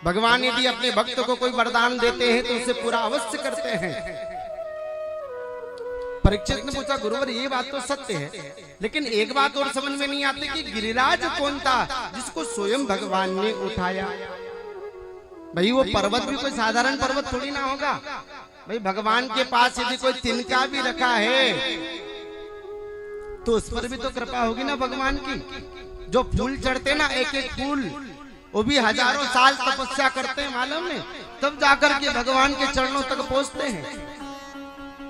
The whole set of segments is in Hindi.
भगवान यदि अपने भक्त को कोई वरदान देते हैं तो उसे पूरा अवश्य करते हैं। परीक्षित ने पूछा गुरुवर ये बात तो सत्य है, लेकिन एक बात और समझ में नहीं आती कि गिरिराज कौन था जिसको स्वयं भगवान ने उठाया। भाई वो पर्वत भी कोई साधारण पर्वत थोड़ी ना होगा। भाई भगवान के पास यदि कोई तिनका भी रखा है तो उस पर भी तो कृपा होगी ना भगवान की। जो फूल चढ़ते ना, एक एक फूल, वो भी हजारों साल तपस्या करते हैं मालूम है, तब जाकर के भगवान के चरणों तक पहुंचते हैं।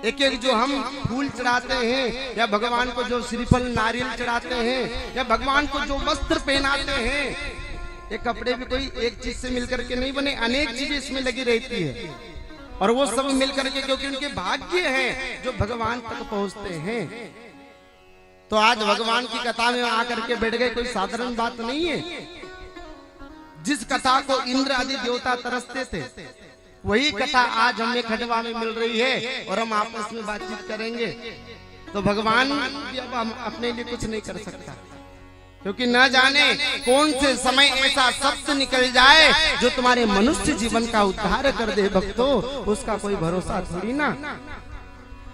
एक एक जो हम फूल चढ़ाते हैं या भगवान को जो श्रीफल नारियल चढ़ाते हैं या भगवान को जो वस्त्र पहनाते हैं, ये कपड़े भी कोई एक चीज से मिलकर के नहीं बने, अनेक चीजें इसमें लगी रहती है और वो सब मिलकर के क्योंकि उनके भाग्य हैं जो भगवान तक पहुंचते हैं। तो आज भगवान की कथा में आकर के बैठ गए, कोई साधारण बात नहीं है। जिस कथा को इंद्र आदि देवता तरसते थे वही कथा आज हमें खंडवा में मिल रही है और हम आपस में बातचीत करेंगे। तो भगवान भी अब हम अपने लिए कुछ नहीं कर सकता, क्योंकि न जाने कौन से समय ऐसा शब्द निकल जाए जो तुम्हारे मनुष्य जीवन का उद्धार कर दे। भक्तों, उसका कोई भरोसा थोड़ी ना।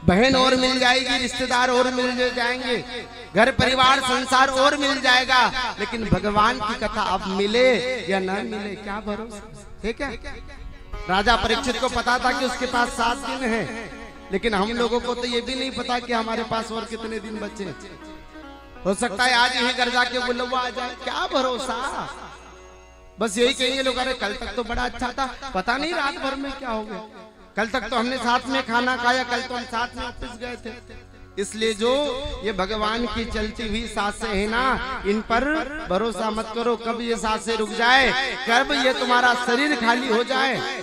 बहन और मिल जाएगी, रिश्तेदार और मिल जाएंगे, घर परिवार संसार और मिल जाएगा, लेकिन भगवान की कथा अब मिले या न मिले क्या भरोसा है। क्या राजा परीक्षित को पता था कि उसके पास 7 दिन है, लेकिन हम लोगों को तो ये भी नहीं पता कि हमारे पास और कितने दिन बचे। हो सकता है आज यही घर जाके बुलवा आ जाए, क्या भरोसा। बस यही कहेंगे लोग, अरे कल तक तो बड़ा अच्छा था, पता नहीं रात भर में क्या हो गया। कल तक तो हमने साथ में खाना खाया, कल तो हम साथ में ऑफिस गए थे। इसलिए जो ये भगवान की चलती हुई सांसें है ना, इन पर भरोसा मत करो। कब ये सांसें रुक जाए, कब ये तुम्हारा शरीर खाली हो जाए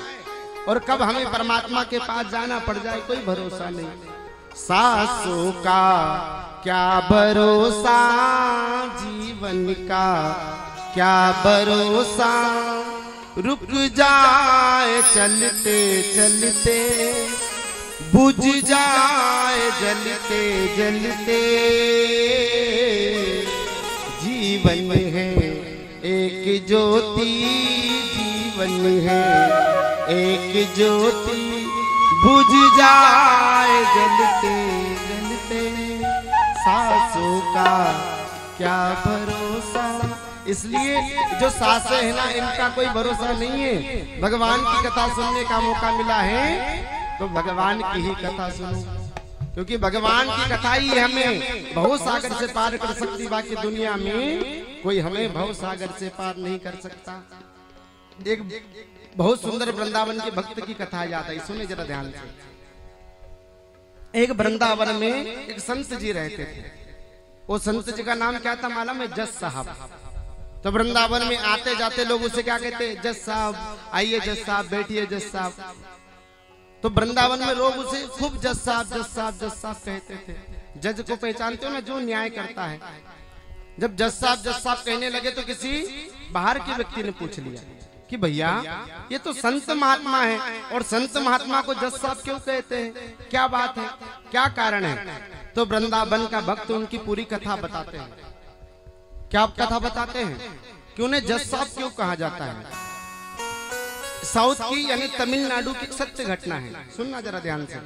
और कब हमें परमात्मा के पास जाना पड़ जाए, कोई भरोसा नहीं। सांसों का क्या भरोसा, जीवन का क्या भरोसा, रुक जाए चलते चलते, बुझ जाए जलते जलते। जीवन है एक ज्योति, जीवन है एक ज्योति, बुझ जाए जलते जलते। सांसों का क्या भरोसा। इसलिए जो सांसें है ना, इनका कोई भरोसा नहीं है। भगवान की कथा सुनने का मौका मिला है तो भगवान की ही कथा सुनो, क्योंकि भगवान की कथा ही हमें भव सागर से पार कर सकती। बाकी दुनिया में कोई हमें भव सागर से पार नहीं कर सकता। एक बहुत सुंदर वृंदावन के भक्त की कथा याद आई, सुने जरा ध्यान से। एक वृंदावन में एक संत जी रहते थे। वो संत जी का नाम क्या था मालूम है? जज साहब। तो वृंदावन में आते जाते लोग उसे क्या कहते? जज साहब, आइए जज साहब, बैठिए जज साहब। तो वृंदावन में लोग उसे खूब जज साहब जज साहब जज साहब कहते थे। जज को पहचानते हो ना, जो न्याय करता है। जब जज साहब कहने लगे तो किसी बाहर के व्यक्ति ने पूछ लिया कि भैया ये तो संत महात्मा है और संत महात्मा को जज साहब क्यों कहते हैं, क्या बात है, क्या कारण है? तो वृंदावन का भक्त उनकी पूरी कथा बताते हैं। क्या कथा बताते हैं कि उन्हें जज साहब क्यों कहा जाता है। साउथ की यानी तमिलनाडु की सत्य घटना है, सुनना जरा ध्यान से।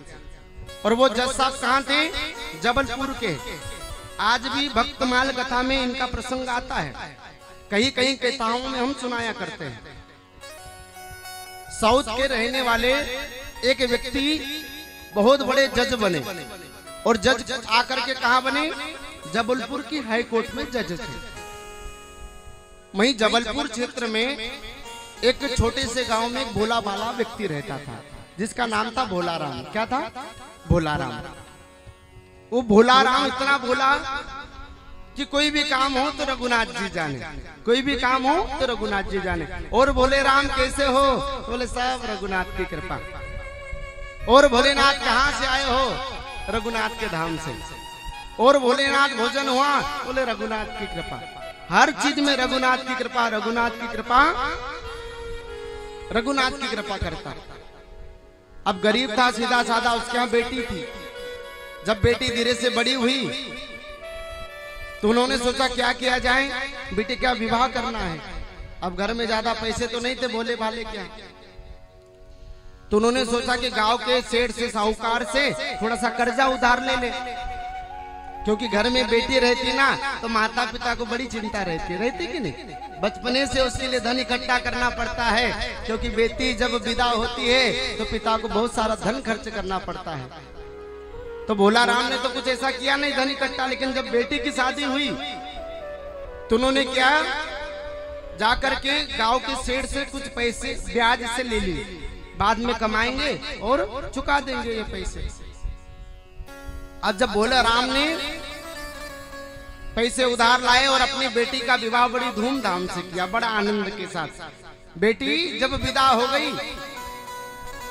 और वो जज साहब कहाँ थे? जबलपुर के। आज भी भक्तमाल कथा में इनका प्रसंग आता है, कहीं कहीं कथाओं में हम सुनाया करते हैं। साउथ के रहने वाले एक व्यक्ति बहुत बड़े जज बने और जज आकर के कहा बने? जबलपुर की हाई कोर्ट में जज थे। वहीं जबलपुर क्षेत्र में एक छोटे से गांव में एक भोला भाला व्यक्ति रहता था जिसका नाम था भोलाराम। क्या था? भोलाराम। वो भोलाराम इतना भोला कि कोई भी काम हो तो रघुनाथ जी जाने, कोई भी काम हो तो रघुनाथ जी जाने। और भोले राम कैसे हो? बोले साहब रघुनाथ की कृपा। और भोलेनाथ कहाँ से आए हो? रघुनाथ के धाम से। और भोलेनाथ भोजन हुआ? बोले रघुनाथ की कृपा। हर चीज में रघुनाथ की कृपा, रघुनाथ की कृपा, रघुनाथ की कृपा करता। अब गरीब था, सीधा साधा, उसके यहाँ बेटी थी। जब बेटी धीरे से बड़ी हुई तो उन्होंने सोचा क्या किया जाए, बेटे क्या विवाह करना है। अब घर में ज्यादा पैसे तो नहीं थे, भोले भाले क्या। तो उन्होंने सोचा कि गांव के सेठ से, साहूकार से थोड़ा सा कर्जा उधार ले ले, क्योंकि घर में बेटी रहती ना तो माता पिता को बड़ी चिंता रहती कि नहीं। बचपने से उसके लिए धन इकट्ठा करना पड़ता है, क्योंकि बेटी जब विदा होती है तो पिता को बहुत सारा धन खर्च करना पड़ता है। तो भोला राम ने तो कुछ ऐसा किया नहीं धन इकट्ठा, लेकिन जब बेटी की शादी हुई तो उन्होंने क्या, जाकर के गांव के सेठ से कुछ पैसे ब्याज से ले लिए, बाद में कमाएंगे और चुका देंगे ये पैसे। अब जब भोला राम ने पैसे उधार लाए और अपनी बेटी का विवाह बड़ी धूमधाम से किया, बड़ा आनंद के साथ। बेटी जब विदा हो गई,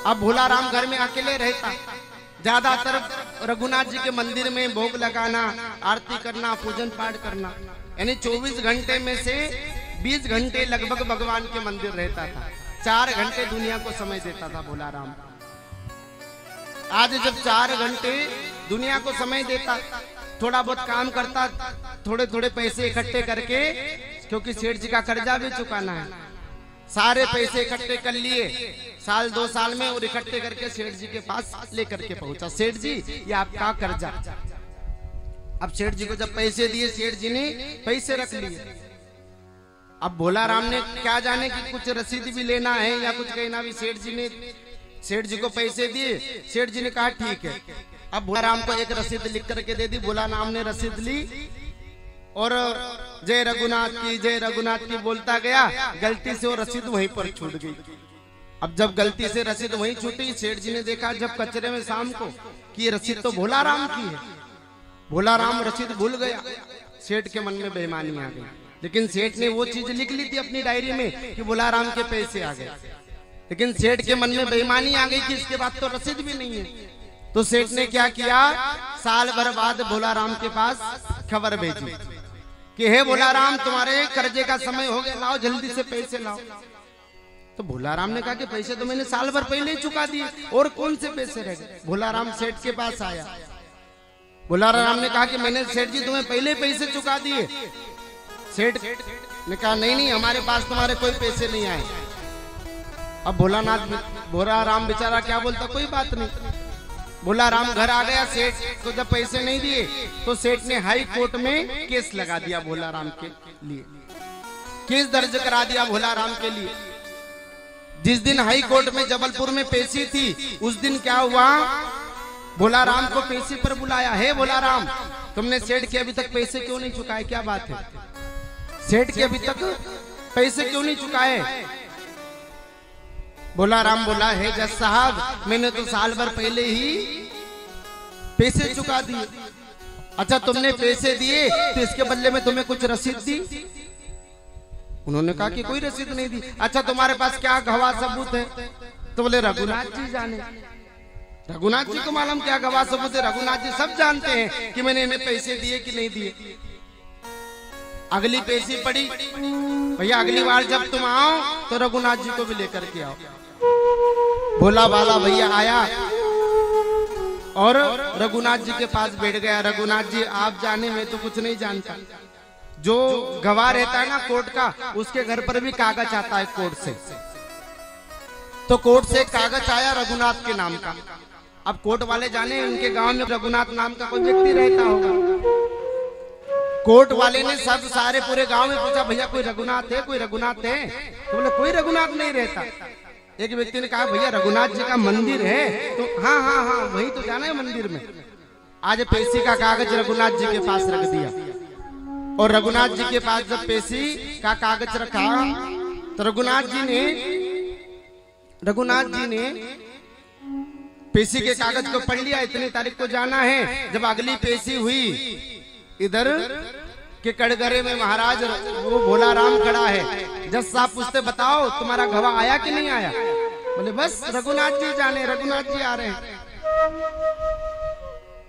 अब भोला राम घर में अकेले रहता। ज्यादातर रघुनाथ जी के मंदिर में भोग लगाना, आरती करना, पूजन पाठ करना, यानी 24 घंटे में से 20 घंटे लगभग भगवान के मंदिर रहता था। 4 घंटे दुनिया को समय देता था भोला राम। आज जब 4 घंटे दुनिया को समय देता, थोड़ा बहुत काम करता, थोड़े थोड़े पैसे इकट्ठे करके, क्योंकि सेठ जी का कर्जा भी चुकाना है, सारे पैसे इकट्ठे कर लिए साल 2 साल में, और इकट्ठे करके सेठ जी के पास लेकर के पहुंचा। सेठ जी ये आपका कर्जा। अब सेठ जी को जब पैसे दिए, सेठ जी ने पैसे रख लिए। अब भोला राम ने क्या जाने कि कुछ रसीद भी लेना है या कुछ कहना भी। सेठ जी को पैसे दिए, सेठ जी ने कहा ठीक है। अब भोला राम को एक रसीद लिख करके दे दी। भोला राम ने रसीद ली और जय रघुनाथ की, जय रघुनाथ की बोलता गया। गलती से वो रसीद वहीं पर छूट गई। अब जब गलती से रसीद वहीं छूटी, सेठ जी ने देखा जब कचरे में शाम को कि ये रसीद तो भोला राम की है। भोला राम रसीद भूल गया। सेठ के मन में बेईमानी आ गई, लेकिन सेठ ने वो चीज लिख ली थी अपनी डायरी में कि भोला राम के पैसे आ गए, लेकिन सेठ के मन में बेईमानी आ गई कि इसके बाद तो रसीद भी नहीं है। तो सेठ ने क्या किया, साल भर बाद भोला राम के पास खबर भेजी कि हे भोला राम, तुम्हारे कर्जे का समय हो गया, लाओ जल्दी से पैसे लाओ। तो भोला राम ने कहा कि पैसे तो मैंने साल भर पहले ही चुका दिए, और कौन से पैसे रह गए। भोला राम सेठ के पास आया। भोला राम ने कहा कि मैंने सेठ जी तुम्हें पहले पैसे चुका दिए। सेठ ने कहा नहीं नहीं, हमारे पास तुम्हारे कोई पैसे नहीं आए। अब भोला राम बेचारा क्या बोलता, कोई बात नहीं। भोला राम घर आ गया। सेठ को जब पैसे नहीं दिए तो सेठ ने हाई कोर्ट में केस लगा दिया भोला राम के लिए, केस दर्ज करा दिया भोला राम के लिए। जिस दिन हाई कोर्ट में जबलपुर में पेशी थी, उस दिन क्या हुआ, भोला राम को पेशी पर बुलाया। हे भोला राम, तुमने सेठ के अभी तक पैसे क्यों नहीं चुकाए, क्या बात है? सेठ के अभी तक पैसे क्यों नहीं चुकाए? भोला राम बोला, हे जज साहब, मैंने तो साल भर पहले ही पैसे चुका दिए। अच्छा, तुमने पैसे दिए तो इसके बदले में तुम्हें कुछ रसीद दी? उन्होंने कहा कि कोई रसीद नहीं दी। अच्छा, तुम्हारे पास क्या गवाह सबूत है? तो बोले रघुनाथ जी जाने। रघुनाथ जी को मालूम क्या गवाह सबूत है? रघुनाथ जी सब जानते हैं कि मैंने इन्हें पैसे दिए कि नहीं दिए। अगली पेशी पड़ी, भैया अगली बार जब तुम आओ तो रघुनाथ जी को भी लेकर के आओ। भोला भाला भैया आया और रघुनाथ जी के पास बैठ गया। रघुनाथ जी, आप जाने में तो कुछ नहीं जानता। जो गवाह रहता है ना कोर्ट का, उसके घर पर भी कागज आता है कोर्ट से। तो कोर्ट से कागज आया रघुनाथ के नाम का। अब कोर्ट वाले जाने उनके गांव में रघुनाथ नाम का कोई व्यक्ति रहता होगा। कोर्ट वाले ने सब सारे पूरे गांव में पूछा, भैया कोई रघुनाथ है, कोई रघुनाथ है? तो बोले कोई रघुनाथ नहीं रहता। एक व्यक्ति ने कहा, भैया रघुनाथ जी का मंदिर है? तो हाँ हाँ हाँ, वही तो जाना है मंदिर में। आज पेशी का कागज रघुनाथ जी के पास रख दिया, और रघुनाथ जी के पास जब पेशी का कागज रखा तो रघुनाथ जी ने पेशी के कागज को पढ़ लिया। इतनी तारीख को जाना है। जब अगली पेशी हुई, इधर के कड़गरे में महाराज वो भोला राम खड़ा है। जज साहब पूछते, बताओ तुम्हारा गवाह आया कि नहीं आया? बोले बस रघुनाथ जी जाने, रघुनाथ जी आ रहे हैं।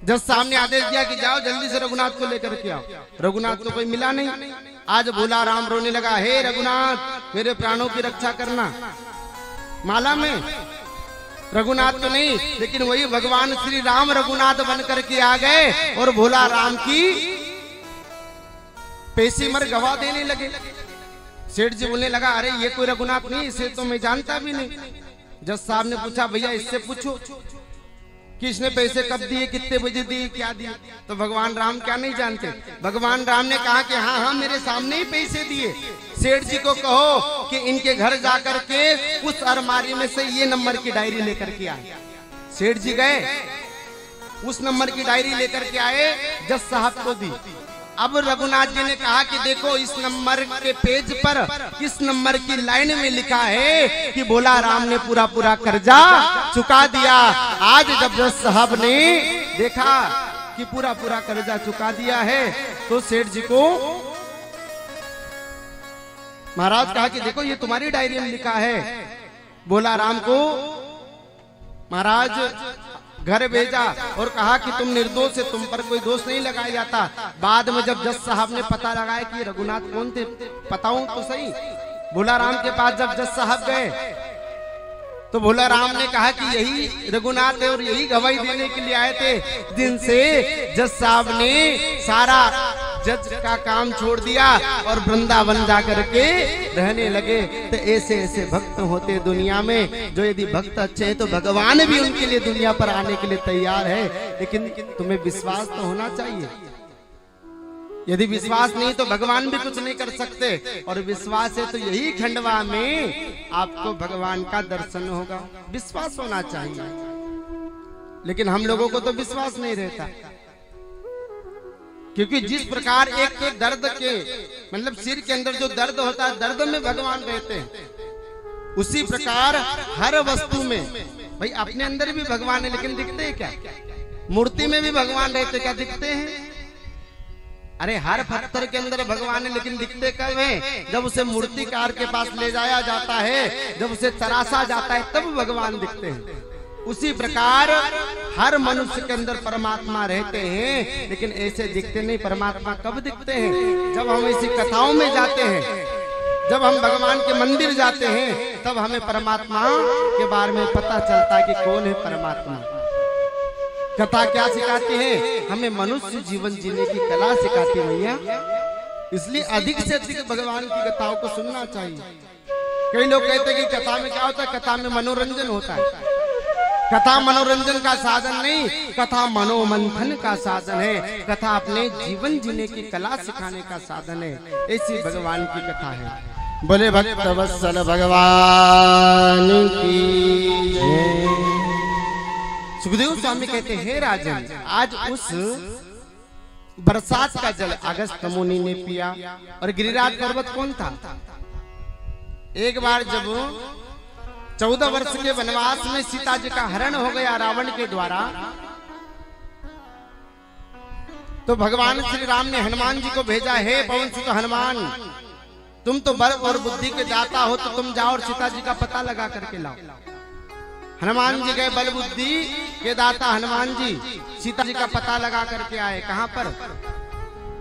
जज साहब ने आदेश दिया कि जाओ जल्दी से रघुनाथ को लेकर के आओ। रघुनाथ को कोई मिला नहीं। आज भोला राम रोने लगा, हे रघुनाथ, मेरे प्राणों की रक्षा करना। माला में रघुनाथ तो नहीं, लेकिन वही भगवान श्री राम रघुनाथ बन करके आ गए और भोला राम की पेशी मर गवाह देने लगे। सेठ जी बोलने लगा, अरे ये कोई रघुनाथ नहीं, इसे तो मैं जानता भी नहीं। जज साहब ने पूछा, भैया इससे पूछो कि इसने पैसे कब दिए, कितने बजे दिए, क्या दिए। तो भगवान राम क्या नहीं जानते? भगवान राम ने कहा कि हाँ हाँ मेरे सामने ही पैसे दिए। सेठ जी को कहो कि इनके घर जाकर के उस अलमारी में से ये नंबर की डायरी लेकर के आए। सेठ जी गए, उस नंबर की डायरी लेकर के आए, जज साहब को दी। अब रघुनाथ जी ने कहा कि देखो इस नंबर के पेज पर इस नंबर की लाइन में लिखा है कि भोला राम ने पूरा पूरा कर्जा चुका दिया। आज जब जज साहब ने देखा कि पूरा पूरा कर्जा चुका दिया है तो सेठ जी को महाराज कहा कि देखो ये तुम्हारी डायरी में लिखा है। भोला राम को महाराज घर भेजा और कहा कि तुम निर्दोष है, तुम पर कोई दोष नहीं लगाया जाता। बाद में जब जज साहब ने पता लगाया कि रघुनाथ कौन थे, बताऊं तो सही। भोला राम के पास जब जज साहब गए तो भोला राम ने कहा कि यही रघुनाथ है और यही गवाही देने के लिए आए थे। दिन से जज साहब ने सारा जज का काम छोड़ दिया और वृंदावन जाकर के रहने लगे। तो ऐसे ऐसे भक्त होते दुनिया में, जो यदि भक्त अच्छे हैं तो भगवान भी उनके लिए दुनिया पर आने के लिए तैयार है। लेकिन तुम्हें विश्वास तो होना चाहिए। यदि विश्वास नहीं तो भगवान भी कुछ नहीं कर सकते, और विश्वास है तो यही खंडवा में आपको भगवान का दर्शन होगा। विश्वास होना चाहिए, लेकिन हम लोगों को तो विश्वास नहीं रहता। क्योंकि जिस प्रकार एक के दर्द के मतलब सिर के अंदर जो दर्द होता है, दर्द में भगवान रहते हैं, उसी प्रकार हर वस्तु में भाई अपने अंदर भी भगवान है, लेकिन दिखते हैं क्या? मूर्ति में भी भगवान रहते, क्या दिखते हैं? अरे हर पत्थर के अंदर भगवान है, लेकिन दिखते कब है? जब उसे मूर्तिकार के पास ले जाया जाता है, जब उसे तराशा जाता है, तब भगवान दिखते हैं। उसी प्रकार हर मनुष्य के अंदर परमात्मा रहते हैं, लेकिन ऐसे दिखते नहीं। परमात्मा कब दिखते हैं? जब हम ऐसी कथाओं में जाते हैं, जब हम भगवान के मंदिर जाते हैं, तब हमें परमात्मा के बारे में पता चलता है कि कौन है परमात्मा। कथा क्या सिखाती है? हमें मनुष्य जीवन जीने की कला सिखाती है भैया। इसलिए अधिक से अधिक भगवान की कथाओं को सुनना चाहिए। कई लोग कहते हैं कि कथा में क्या होता है? कथा में मनोरंजन होता है। कथा मनोरंजन का साधन नहीं, कथा मनोमंथन का साधन है। कथा अपने जीवन जीने की कला सिखाने का साधन है। ऐसी भगवान की कथा है। बोले भक्त वत्सल भगवान की जय। सुखदेव स्वामी कहते हैं, राजन आज उस बरसात का जल अगस्त मुनि ने पिया। और गिरिराज पर्वत कौन था? एक बार जब 14 वर्ष के वनवास में सीता जी का हरण हो गया रावण के द्वारा, तो भगवान श्री राम ने हनुमान जी को भेजा, हे पवन सुत हनुमान, तुम तो बल और बुद्धि के दाता हो, तो तुम जाओ और सीता जी का पता लगा करके लाओ। हनुमान जी गए, बल बुद्धि के दाता हनुमान जी सीता जी का पता लगा करके आए। कहां पर?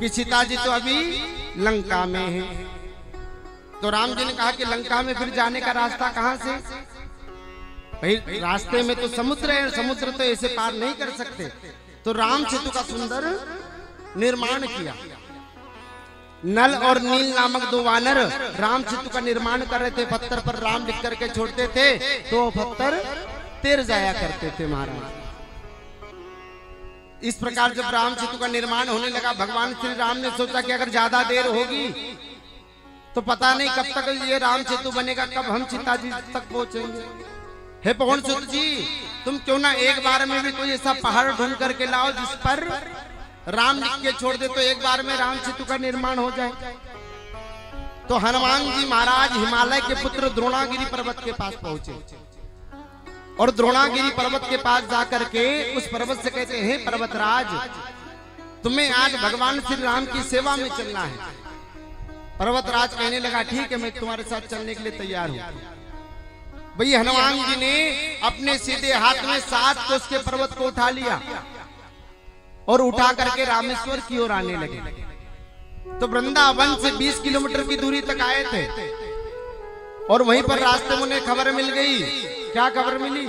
कि सीता जी तो अभी लंका में है। तो राम जी ने कहा कि लंका में फिर जाने का रास्ता कहां से? भाई रास्ते में तो समुद्र है, समुद्र तो ऐसे पार नहीं कर सकते। तो राम सेतु का सुंदर निर्माण किया। नल और नील नामक 2 वानर राम सेतु का निर्माण कर रहे थे। पत्थर पर राम लिख करके छोड़ते थे तो पत्थर तैर जाया करते थे महाराज। इस प्रकार जब राम सेतु का निर्माण होने लगा, भगवान श्री राम ने सोचा कि अगर ज्यादा देर होगी तो पता नहीं कब तक ये राम सेतु बनेगा, कब हम सीता जी तक पहुंचेंगे। हे पवन सुत जी, तुम क्यों ना एक बार में भी कोई ऐसा पहाड़ ढूंढ करके लाओ जिस पर राम लिख के छोड़ दे, तो एक बार में राम सेतु का निर्माण हो जाए। तो हनुमान जी महाराज हिमालय के पुत्र द्रोणागिरी पर्वत के पास पहुंचे और द्रोणागिरी पर्वत के पास जाकर के उस पर्वत से कहते हैं, पर्वतराज तुम्हें आज भगवान श्री राम की सेवा में चलना है। पर्वतराज कहने लगा, ठीक है मैं तुम्हारे साथ चलने के लिए तैयार हूं। भई हनुमान जी ने अपने सीधे हाथ में 7 कोस के पर्वत को उठा लिया और उठा करके रामेश्वर की ओर आने लगे। तो वृंदावन से 20 किलोमीटर की दूरी तक आए थे और वहीं पर रास्ते में उन्हें खबर मिल गई। क्या खबर मिली?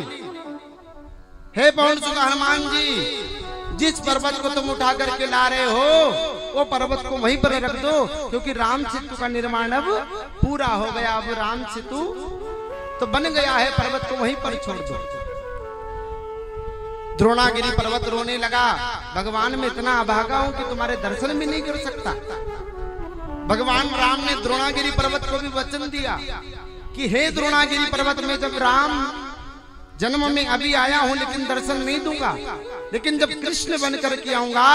हे पवन सुत हनुमान जी, जिस पर्वत को तुम उठा करके ला रहे हो वो पर्वत को वहीं पर रख दो, क्योंकि राम सेतु का निर्माण अब पूरा हो गया। अब राम सेतु तो बन गया है, पर्वत को वहीं पर छोड़ दो। द्रोणागिरी पर्वत रोने लगा, भगवान मैं इतना अभागा हूं कि तुम्हारे दर्शन भी नहीं कर सकता। भगवान राम ने द्रोणागिरी पर्वत को भी वचन दिया कि हे द्रोणागिरी पर्वत, में जब राम जन्म में अभी आया हूं लेकिन दर्शन नहीं दूंगा, लेकिन जब कृष्ण बनकर के आऊंगा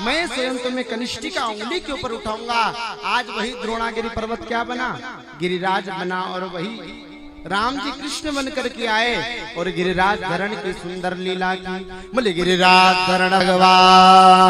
मैं स्वयं तुम्हें कनिष्ठिका उंगली के ऊपर उठाऊंगा। आज वही द्रोणागिरी पर्वत क्या बना? गिरिराज बना। और वही राम जी कृष्ण बनकर के आए और गिरिराज धरण की सुंदर लीला की। बोले गिरिराज धरण भगवान।